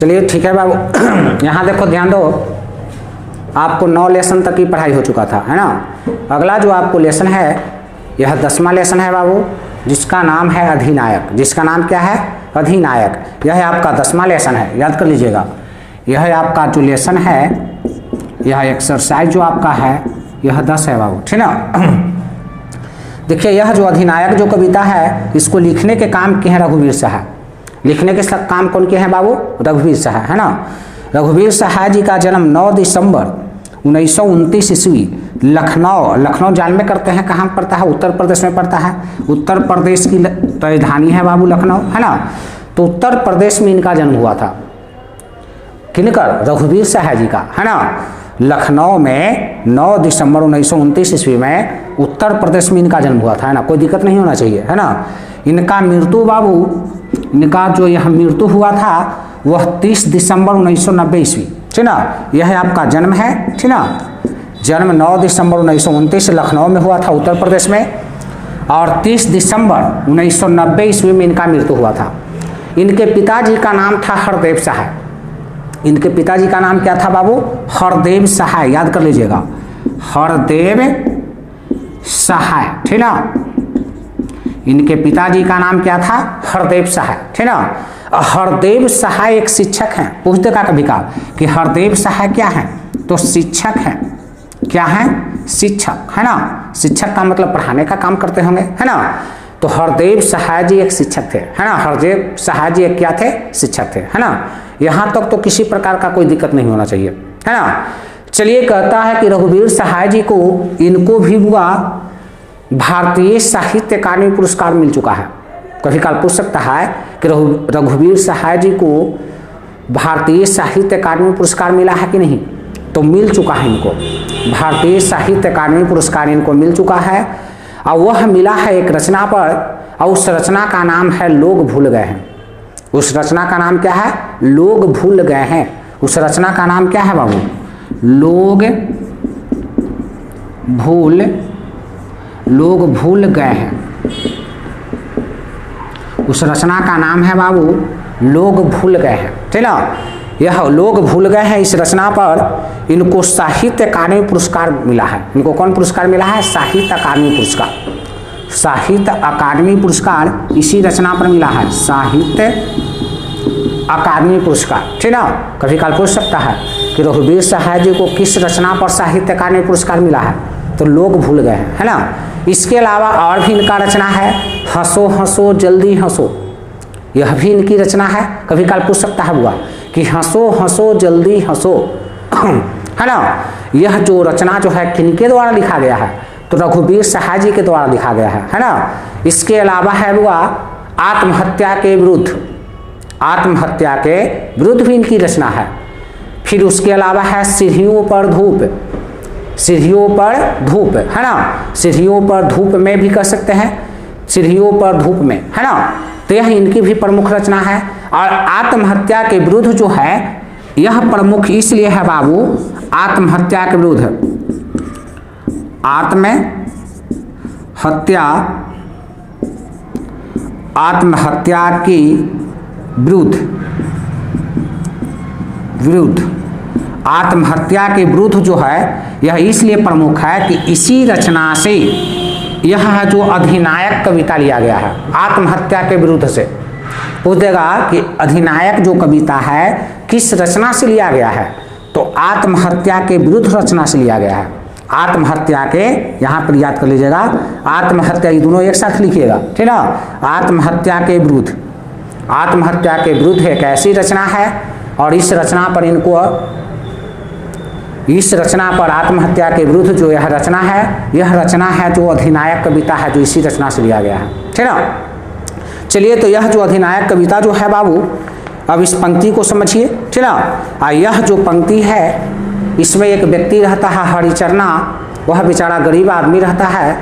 चलिए ठीक है बाबू। यहाँ देखो ध्यान दो, आपको 9 लेसन तक की पढ़ाई हो चुका था, है ना। अगला जो आपको लेसन है यह 10वां लेसन है बाबू, जिसका नाम है अधिनायक। जिसका नाम क्या है? अधिनायक। यह आपका 10वां लेसन है, याद कर लीजिएगा। यह आपका जो लेसन है, यह एक्सरसाइज जो आपका है यह 10 है बाबू, ठीक ना। देखिए यह जो अधिनायक जो कविता है, इसको लिखने के काम किए हैं रघुवीर सहाय। लिखने के काम कौन किए हैं बाबू? रघुवीर सहाय, है ना। रघुवीर सहाय जी का जन्म 9 दिसंबर 1929 ईस्वी लखनऊ जान में करते हैं। कहाँ पड़ता है? उत्तर प्रदेश में पड़ता है। उत्तर प्रदेश की राजधानी है बाबू लखनऊ, है ना। तो उत्तर प्रदेश में इनका जन्म हुआ था। किनकर? रघुवीर सहाय जी का, है ना। लखनऊ में 9 दिसंबर 1929 ईस्वी में उत्तर प्रदेश में इनका जन्म हुआ था, है ना। कोई दिक्कत नहीं होना चाहिए, है ना। इनका मृत्यु बाबू, इनका जो यह मृत्यु हुआ था वह 30 दिसंबर 1990 ईस्वी, ठीक ना। यह आपका जन्म है, ठीक ना। जन्म 9 दिसंबर 1929 लखनऊ में हुआ था उत्तर प्रदेश में, और 30 दिसंबर 1990 ईस्वी में इनका मृत्यु हुआ था। इनके पिताजी का नाम था हरदेव सहाय। इनके पिताजी का नाम क्या था बाबू? हरदेव सहाय, याद कर लीजिएगा, हरदेव सहाय, ठीक ना। इनके पिताजी का नाम क्या था? हरदेव सहाय, ठीक ना। हरदेव सहाय एक शिक्षक हैं। पूछते का कभी का कि हरदेव सहाय क्या है? तो शिक्षक हैं। क्या है? शिक्षक, है ना। शिक्षक का मतलब पढ़ाने का काम करते होंगे, है ना। तो हरदेव सहाय जी एक शिक्षक थे, है ना। हरदेव सहाय जी एक क्या थे? शिक्षक थे, है ना। यहाँ तक तो किसी प्रकार का कोई दिक्कत नहीं होना चाहिए, है ना। चलिए कहता है कि रघुवीर सहाय जी को, इनको भी हुआ भारतीय साहित्य अकादमी पुरस्कार मिल चुका है। कभी काल पूछ सकता है कि रघुवीर सहाय जी को भारतीय साहित्य अकादमी पुरस्कार मिला है कि नहीं? तो मिल चुका है इनको, भारतीय साहित्य अकादमी पुरस्कार इनको मिल चुका है। और वह मिला है एक रचना पर, और उस रचना का नाम है लोग भूल गए हैं। उस रचना का नाम क्या है? लोग भूल गए हैं। उस रचना का नाम क्या है बाबू? लोग भूल गए हैं। उस रचना का नाम है बाबू लोग भूल गए हैं, ठीक ना। यह लोग भूल गए हैं, इस रचना पर इनको साहित्य अकादमी पुरस्कार मिला है। इनको कौन पुरस्कार मिला है? साहित्य अकादमी पुरस्कार। साहित्य अकादमी पुरस्कार इसी रचना पर मिला है, साहित्य अकादमी पुरस्कार, ठीक ना। कभी काल पूछ सकता है कि रघुवीर सहाय जी को किस रचना पर साहित्य अकादमी पुरस्कार मिला है? तो लोग भूल गए हैं, है ना। इसके अलावा और भी इनका रचना है हंसो हंसो जल्दी हंसो। यह भी इनकी रचना है। कभी काल पूछ सकता है बुआ कि हंसो हंसो जल्दी हंसो, है ना। यह जो रचना जो है किनके द्वारा लिखा गया है? तो रघुवीर सहाय जी के द्वारा लिखा गया है ना। इसके अलावा है बुआ आत्महत्या के विरुद्ध, आत्महत्या के विरुद्ध भी इनकी रचना है। फिर उसके अलावा है सीढ़ियों पर धूप, सीढ़ियों पर धूप, है ना। सीढ़ियों पर धूप में भी कह सकते हैं, सीढ़ियों पर धूप में, है ना। तो यह इनकी भी प्रमुख रचना है। और आत्महत्या के विरुद्ध जो है यह प्रमुख इसलिए है बाबू, आत्महत्या के विरुद्ध, आत्महत्या की विरुद्ध आत्महत्या के विरुद्ध जो है यह इसलिए प्रमुख है कि इसी रचना से यह जो अधिनायक कविता लिया गया है आत्महत्या के विरुद्ध से। पूछ देगा कि अधिनायक जो कविता है किस रचना से लिया गया है? तो आत्महत्या के विरुद्ध रचना से लिया गया है। आत्महत्या के, यहाँ पर याद कर लीजिएगा, आत्महत्या, ये दोनों एक साथ लिखिएगा, ठीक ना। आत्महत्या के विरुद्ध, आत्महत्या के विरुद्ध एक ऐसी रचना है, और इस रचना पर इनको, इस रचना पर आत्महत्या के विरुद्ध जो यह रचना है, यह रचना है जो अधिनायक कविता है, जो इसी रचना से लिया गया है, ठीक ना। चलिए तो यह जो अधिनायक कविता जो है बाबू, अब इस पंक्ति को समझिए, ठीक ना। यह जो पंक्ति है इसमें एक व्यक्ति रहता है हरिचरना, वह बेचारा गरीब आदमी रहता है,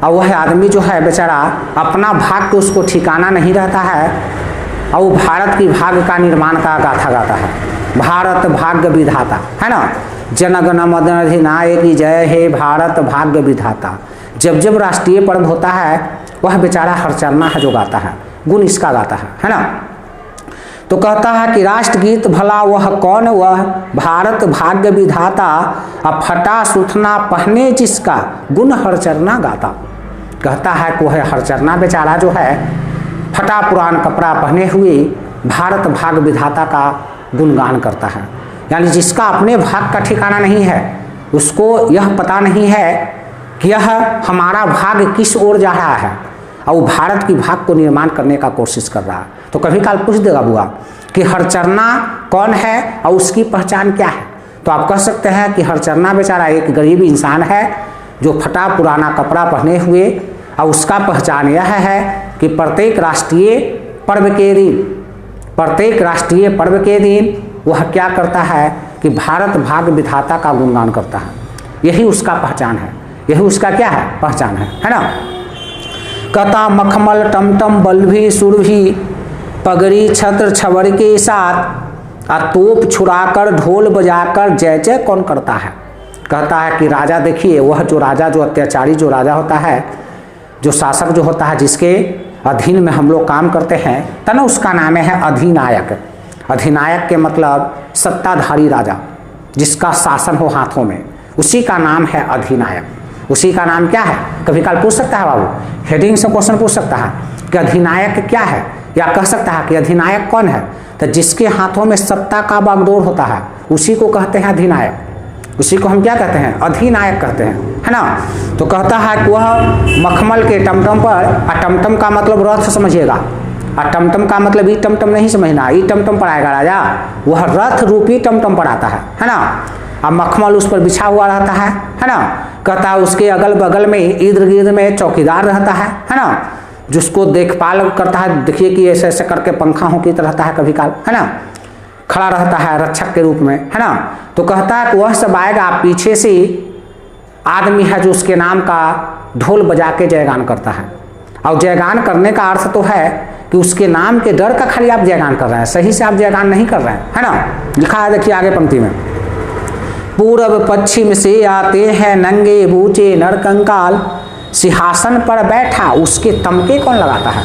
और वह आदमी जो है बेचारा अपना भाग्य उसको ठिकाना नहीं रहता है, और वो भारत की भाग्य का निर्माण का गाथा गाता है। भारत भाग्य विधाता, है ना। जनगण मन अधिनायक की जय हे भारत भाग्य विधाता। जब जब राष्ट्रीय पर्व होता है वह बेचारा हरिचरना है जो गाता है, गुण इसका गाता है ना। तो कहता है कि राष्ट्रगीत भला वह कौन, वह भारत भाग्य विधाता, अब फटा सुथना पहने जिसका गुण हर चरना गाता। कहता है कि वह हर चरना बेचारा जो है फटा पुरान कपड़ा पहने हुए भारत भाग्य विधाता का गुणगान करता है। यानी जिसका अपने भाग का ठिकाना नहीं है, उसको यह पता नहीं है कि यह हमारा भाग्य किस ओर जा रहा है, और वो भारत की भाग को निर्माण करने का कोशिश कर रहा है। तो कभी काल पूछ देगा बुआ कि हरचरना कौन है और उसकी पहचान क्या है। तो आप कह सकते हैं कि हरचरना बेचारा एक गरीब इंसान है जो फटा पुराना कपड़ा पहने हुए, और उसका पहचान यह है कि प्रत्येक राष्ट्रीय पर्व के दिन वह क्या करता है कि भारत भाग्य विधाता का गुणगान करता है। यही उसका पहचान है, यही उसका क्या है, पहचान है ना। कहता मखमल टमटम बल्भी सुरभि पगड़ी छत्र छवर के साथ, तोप छुड़ाकर ढोल बजाकर जय जय कौन करता है। कहता है कि राजा देखिए, वह जो राजा, जो अत्याचारी जो राजा होता है, जो शासक जो होता है, जिसके अधीन में हम लोग काम करते हैं, तो ना उसका नाम है अधिनायक। अधिनायक के मतलब सत्ताधारी राजा, जिसका शासन हो हाथों में, उसी का नाम है अधिनायक। उसी का नाम क्या है, कभी काल पूछ सकता है बाबू, हेडिंग से क्वेश्चन पूछ सकता है कि अधिनायक क्या है, या कह सकता है कि अधिनायक कौन है। तो जिसके हाथों में सत्ता का बागडोर होता है उसी को कहते हैं अधिनायक। उसी को हम क्या कहते हैं, अधिनायक कहते हैं, है ना। तो कहता है कि वह मखमल के टमटम पर, टमटम का मतलब रथ समझिएगा, और टमटम का मतलब ई टमटम नहीं समझना, ई टमटम पर आएगा राजा, वह रथ रूपी टमटम पर आता है ना। अब मखमल उस पर बिछा हुआ रहता है ना। कहता है उसके अगल बगल में इर्द गिर्द में चौकीदार रहता है ना, जिसको देखभाल करता है। देखिए कि ऐसे ऐसे करके पंखा हो की रहता है कभी काल, है ना, खड़ा रहता है रक्षक के रूप में, है ना। तो कहता है कि वह सब आएगा, पीछे से आदमी है जो उसके नाम का ढोल बजा के जयगान करता है। और जयगान करने का अर्थ तो है कि उसके नाम के डर का खाली आप जयगान कर रहे हैं, सही से आप जयगान नहीं कर रहे हैं, है ना। लिखा है देखिए आगे पंक्ति में, पूर्व पश्चिम से आते हैं नंगे बूचे नरकंकाल, सिंहासन पर बैठा उसके तमके कौन लगाता है।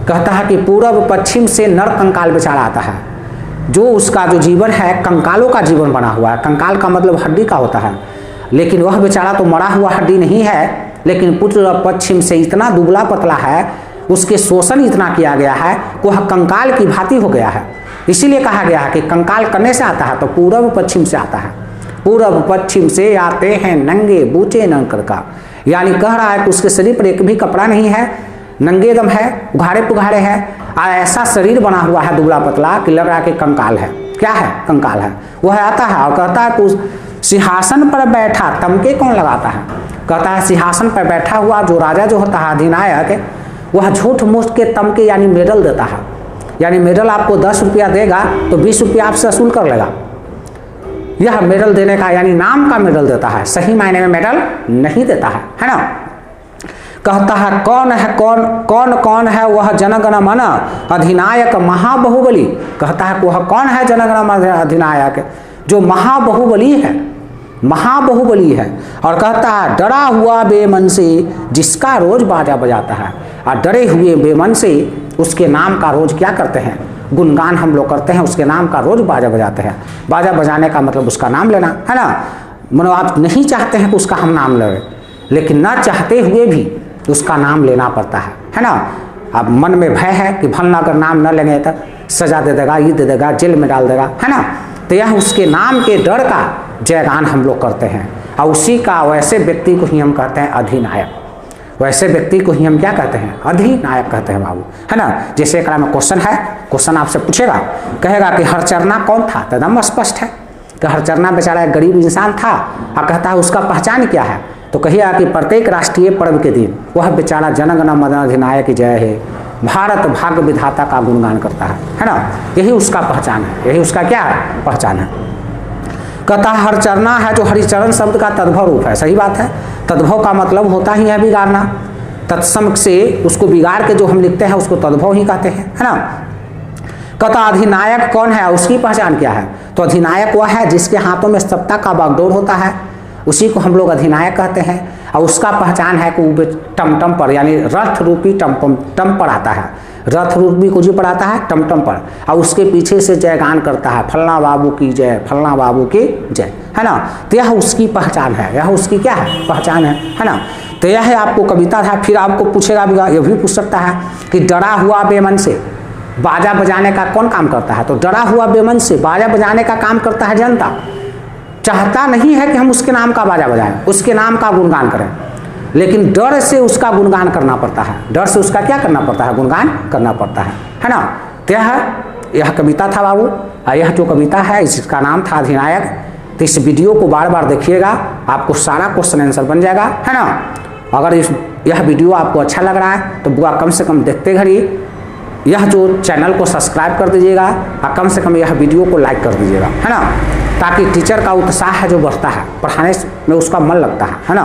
कहता है कि पूर्व पश्चिम से नरकंकाल बेचारा आता है, जो उसका जो जीवन है कंकालों का जीवन बना हुआ है। कंकाल का मतलब हड्डी का होता है, लेकिन वह बेचारा तो मरा हुआ हड्डी नहीं है, लेकिन पूर्व पश्चिम से इतना दुबला पतला है, उसके शोषण इतना किया गया है, वह कंकाल की भांति हो गया है। इसीलिए कहा गया है कि कंकाल करने से आता है तो पूर्व पश्चिम से आता है। पूर्व पश्चिम से आते हैं नंगे बूचे नंकर का, यानी कह रहा है कि उसके शरीर पर एक भी कपड़ा नहीं है, नंगे दम है, उघाड़े पुघाड़े है, और ऐसा शरीर बना हुआ है दुबला पतला कि लग रहा है कि कंकाल है। क्या है, कंकाल है। वह आता है और कहता है कि सिंहासन पर बैठा तमके कौन लगाता है। कहता है सिंहासन पर बैठा हुआ जो राजा जो होता है अधिनायक, वह झूठ मूठ के तमके यानी मेडल देता है। यानी मेडल आपको 10 रुपया देगा तो 20 रुपया आपसे वसूल कर लेगा। यह मेडल देने का यानी नाम का मेडल देता है, सही मायने में मेडल नहीं देता है ना। कहता है कौन है कौन है वह जनगण मन अधिनायक महाबाहुबली। कहता है वह कौन है जनगण मन अधिनायक, जो महाबाहुबली है, महाबाहुबली है। और कहता है डरा हुआ बेमन से जिसका रोज बाजा बजाता है, और डरे हुए बेमन से उसके नाम का रोज क्या करते हैं, गुणगान हम लोग करते हैं, उसके नाम का रोज बाजा बजाते हैं। बाजा बजाने का मतलब उसका नाम लेना, है ना। मतलब आप नहीं चाहते हैं कि उसका हम नाम लें, लेकिन ना चाहते हुए भी उसका नाम लेना पड़ता है ना। अब मन में भय है कि भला अगर नाम न लेंगे तो सजा दे देगा, ये दे देगा, जेल में डाल देगा, है ना। तो यह उसके नाम के डर का जयगान हम लोग करते हैं, और उसी का वैसे व्यक्ति को ही हम कहते हैं अधिनायक। वैसे व्यक्ति को ही हम क्या कहते हैं, अधिनायक कहते हैं बाबू, है ना। जैसे एक में क्वेश्चन है, क्वेश्चन आपसे पूछेगा, कहेगा कि हरचरना कौन था, तो एकदम स्पष्ट है कि हरचरना बेचारा एक गरीब इंसान था। और कहता है उसका पहचान क्या है, तो कहिएगा कि प्रत्येक राष्ट्रीय पर्व के दिन वह बेचारा जनगण मन अधिनायक जय हे भारत भाग्य विधाता का गुणगान करता है ना। यही उसका पहचान है, यही उसका क्या है, पहचान है। कहता है हरचरना है जो हरिचरण शब्द का तद्भव रूप है। सही बात है, तद्भव का मतलब होता ही है बिगाड़ना। तत्सम से उसको बिगाड़ के जो हम लिखते हैं उसको तद्भव ही कहते हैं, है ना। कहता अधिनायक कौन है, उसकी पहचान क्या है, तो अधिनायक वह है जिसके हाथों में सत्ता का बागडोर होता है, उसी को हम लोग अधिनायक कहते हैं। और उसका पहचान है कि वो टमटम पर यानी रथ रूपी टम पर आता है। रथ रूपी को जी पढ़ाता है टमटम पर, और उसके पीछे से जयगान करता है फलना बाबू की जय, फलना बाबू की जय, है ना। तो यह उसकी पहचान है, यह उसकी क्या है, पहचान है ना। तो यह आपको कविता था। फिर आपको पूछेगा भी, यह भी पूछ सकता है कि डरा हुआ बेमन से बाजा बजाने का कौन काम करता है। तो डरा हुआ बेमन से बाजा बजाने का काम करता है जनता। चाहता नहीं है कि हम उसके नाम का बाजा बजाएं, उसके नाम का गुणगान करें, लेकिन डर से उसका गुणगान करना पड़ता है। डर से उसका क्या करना पड़ता है, गुणगान करना पड़ता है ना। तो यह कविता था बाबू, और यह जो कविता है इसका नाम था अधिनायक। तो इस वीडियो को बार बार देखिएगा, आपको सारा क्वेश्चन आंसर बन जाएगा, है ना। अगर यह वीडियो आपको अच्छा लग रहा है तो बुआ कम से कम देखते घड़ी यह जो चैनल को सब्सक्राइब कर दीजिएगा, और कम से कम यह वीडियो को लाइक कर दीजिएगा, है ना, ताकि टीचर का उत्साह है जो बढ़ता है, पढ़ाने में उसका मन लगता है ना।